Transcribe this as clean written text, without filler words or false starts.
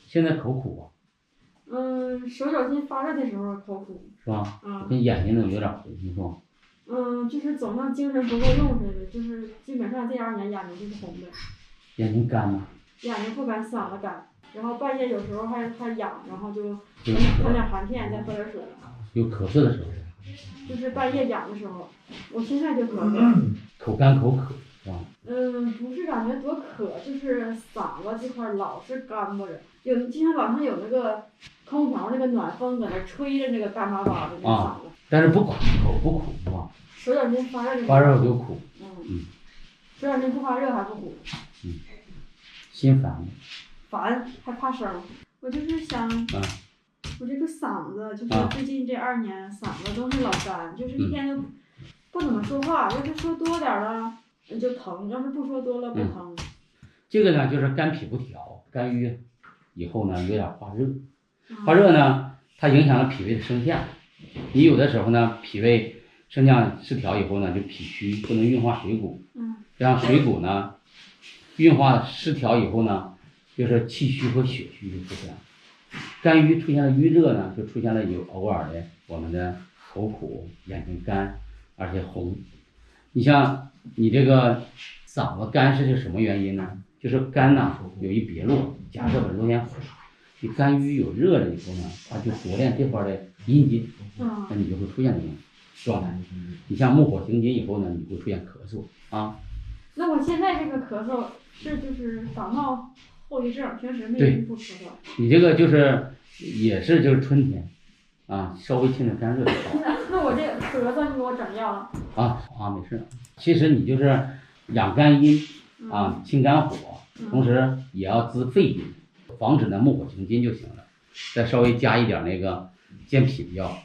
现在口苦啊，手脚心发热的时候口苦，是吧？嗯，跟眼睛都有点回是吧？就是总像精神不够用似的，就是基本上这2年眼睛就是红的，眼睛干吗？眼睛不干，嗓子干，然后半夜有时候还痒，然后就喝点含片，再喝点水。有咳嗽的时候，就是半夜痒的时候，我现在就咳嗽。口干口渴是吧？不是感觉多渴，就是嗓子这块老是干巴着，就像老像有那个空调那个暖风搁那吹着那个干巴巴的那嗓子。但是不苦，口不苦是吧？手脚心发热发热就苦。手脚心不发热还不苦。心烦吗？烦还怕生，我就是想，我这个嗓子就是最近这2年嗓子都是老干，就是一天都不怎么说话，要是说多点了就疼，要是不说多了不疼。这个呢就是肝脾不调，肝郁以后呢有点化热，化热呢它影响了脾胃的升降，你有的时候呢脾胃升降失调以后呢就脾虚，不能运化水谷，这样水谷呢运化失调以后呢，就是气虚和血虚就出现了。肝郁出现了郁热呢，就出现了有偶尔的我们的口苦、眼睛干，而且红。你像你这个嗓子干是什么原因呢？就是肝呢有一别络，夹着本络腺火，你肝郁有热了以后呢，它就活练这块的阴经，那你就会出现这种状态。你像木火行金以后呢，你会出现咳嗽啊。那我现在这个咳嗽是就是感冒后遗症，平时没不咳嗽。你这个就是也是就是春天，稍微清点干热就好。那我这咳嗽你给我整药了？没事。其实你就是养肝阴清肝火，同时也要滋肺阴，防止呢木火行金就行了。再稍微加一点那个健脾的药。